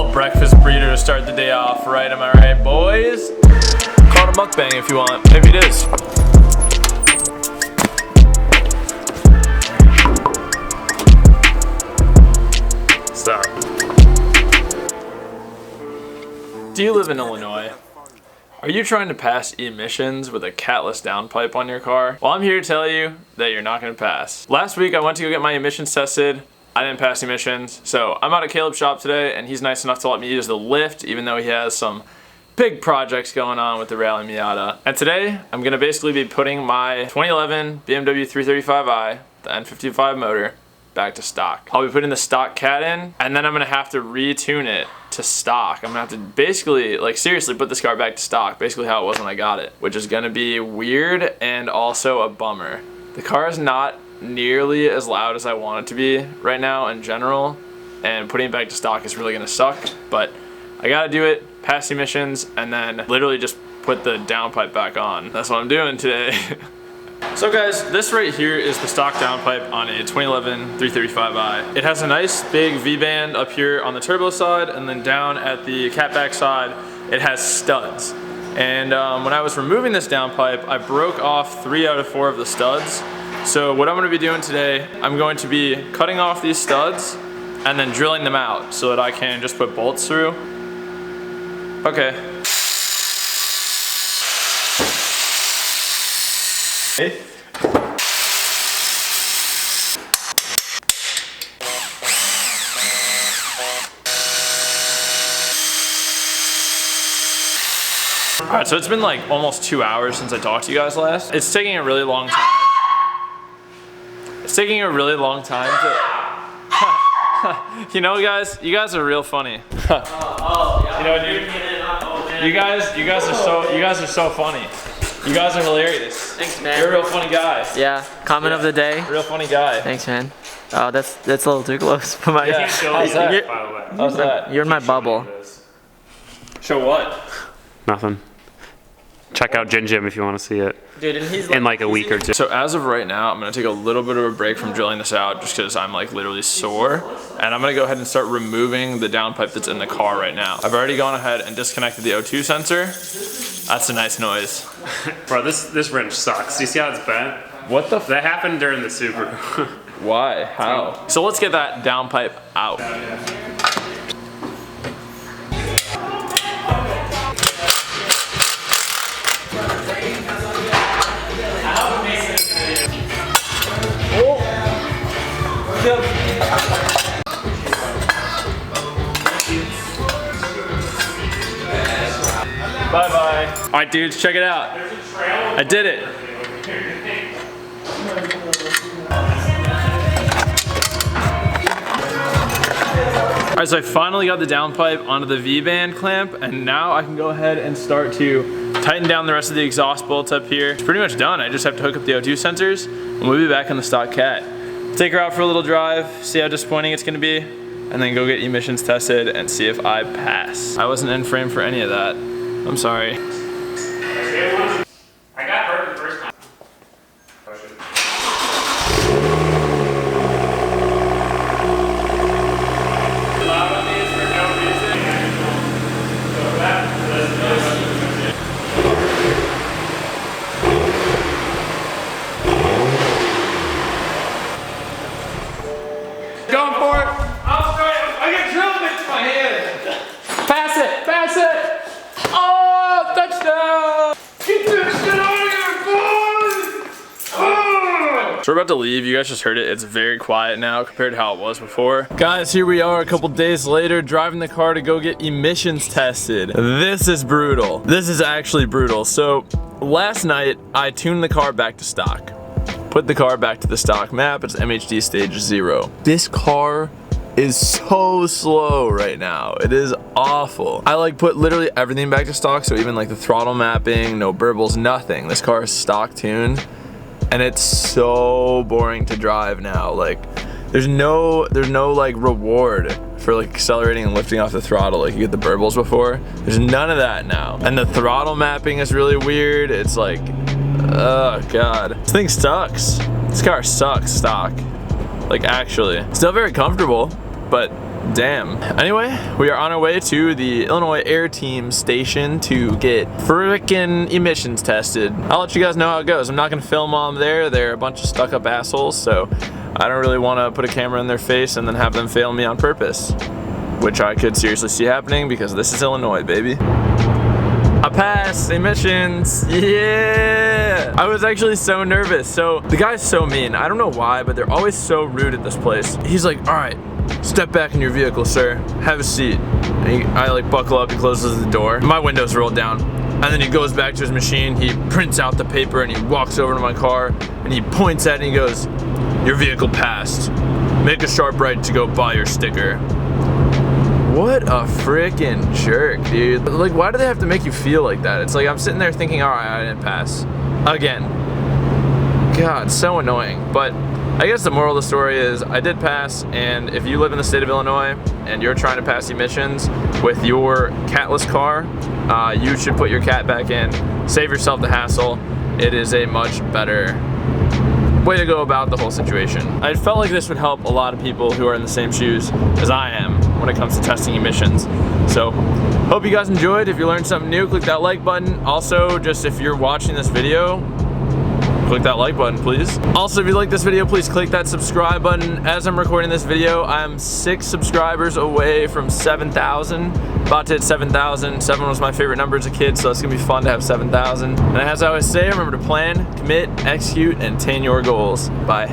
little breakfast burrito to start the day off, right? Am I right, boys? Call it a mukbang if you want. Maybe it is. Stop. Do you live in Illinois? Are you trying to pass emissions with a catless downpipe on your car? Well, I'm here to tell you that you're not gonna pass. Last week I went to go get my emissions tested. I didn't pass emissions, so I'm out at Caleb's shop today and he's nice enough to let me use the lift even though he has some big projects going on with the Rally Miata. And today I'm gonna basically be putting my 2011 BMW 335i, the N55 motor, back to stock. I'll be putting the stock cat in and then I'm gonna have to retune it to stock. I'm gonna have to basically, like, seriously put this car back to stock, basically how it was when I got it, which is gonna be weird and also a bummer. The car is not nearly as loud as I want it to be right now in general, and putting it back to stock is really gonna suck, but I gotta do it, pass emissions, and then literally just put the downpipe back on. That's what I'm doing today. So guys, this right here is the stock downpipe on a 2011 335i. It has a nice big V-band up here on the turbo side, and then down at the catback side, it has studs. And when I was removing this downpipe, I broke off 3 out of 4 of the studs. So what I'm gonna be doing today, I'm going to be cutting off these studs and then drilling them out so that I can just put bolts through. Okay. Alright, so it's been like almost 2 hours since I talked to you guys last. It's taking a really long time. It's taking a really long time to... You know, guys, you guys are real funny. You know, dude, you guys are so funny. You guys are hilarious. Thanks, man. You're a real funny guy. Yeah, comment of the day. Real funny guy. Thanks, man. Oh, that's a little too close for my... Yeah. How's that? How's that? You're in my bubble. Show what? Nothing. Check out Gin Gym if you want to see it. Dude, and he's in like a week or two. So as of right now, I'm gonna take a little bit of a break from drilling this out just because I'm like literally sore. And I'm gonna go ahead and start removing the downpipe that's in the car right now. I've already gone ahead and disconnected the O2 sensor. That's a nice noise. Bro, this wrench sucks. You see how it's bent? What the f— That happened during the Subaru. Why? How? So let's get that downpipe out. Bye-bye. All right, dudes, check it out. I did it. All right, so I finally got the downpipe onto the V-band clamp, and now I can go ahead and start to tighten down the rest of the exhaust bolts up here. It's pretty much done. I just have to hook up the O2 sensors, and we'll be back in the stock cat. Take her out for a little drive, see how disappointing it's gonna be, and then go get emissions tested and see if I pass. I wasn't in frame for any of that. I'm sorry. I got hurt the first time. Going for it. I'm sorry. I got drilled into my hand. Pass it. Pass it. Oh, touchdown. Get this shit out of here, boys. Oh. So we're about to leave. You guys just heard it. It's very quiet now compared to how it was before. Guys, here we are a couple days later driving the car to go get emissions tested. This is brutal. This is actually brutal. So last night I tuned the car back to stock. Put the car back to the stock map. It's MHD stage 0. This car is so slow right now. It is awful. I like put literally everything back to stock, so even like the throttle mapping, no burbles, nothing. This car is stock tuned, and it's so boring to drive now. Like, there's no like reward for like accelerating and lifting off the throttle like you get the burbles before. There's none of that now. And the throttle mapping is really weird. It's like, oh god, this thing sucks. This car sucks stock. Like, actually, still very comfortable, but Damn. Anyway, we are on our way to the Illinois Air Team station to get frickin' emissions tested. I'll let you guys know how it goes. I'm not gonna film while I'm there. They're a bunch of stuck-up assholes, so I don't really want to put a camera in their face and then have them fail me on purpose, which I could seriously see happening because this is Illinois, baby. I passed emissions, yeah! I was actually so nervous. So the guy's so mean. I don't know why, but they're always so rude at this place. He's like, all right, step back in your vehicle, sir. Have a seat. And I like buckle up, he closes the door. My window's rolled down. And then he goes back to his machine, he prints out the paper and he walks over to my car and he points at it and he goes, your vehicle passed. Make a sharp right to go buy your sticker. What a freaking jerk, dude. Like, why do they have to make you feel like that? It's like I'm sitting there thinking, all right, I didn't pass. Again. God, so annoying. But I guess the moral of the story is I did pass, and if you live in the state of Illinois and you're trying to pass emissions with your catless car, you should put your cat back in. Save yourself the hassle. It is a much better way to go about the whole situation. I felt like this would help a lot of people who are in the same shoes as I am when it comes to testing emissions. So, hope you guys enjoyed. If you learned something new, click that like button. Also, just if you're watching this video, click that like button, please. Also, if you like this video, please click that subscribe button. As I'm recording this video, I'm 6 subscribers away from 7,000. About to hit 7,000. 7 was my favorite number as a kid, so it's gonna be fun to have 7,000. And as I always say, remember to plan, commit, execute, and attain your goals. Bye.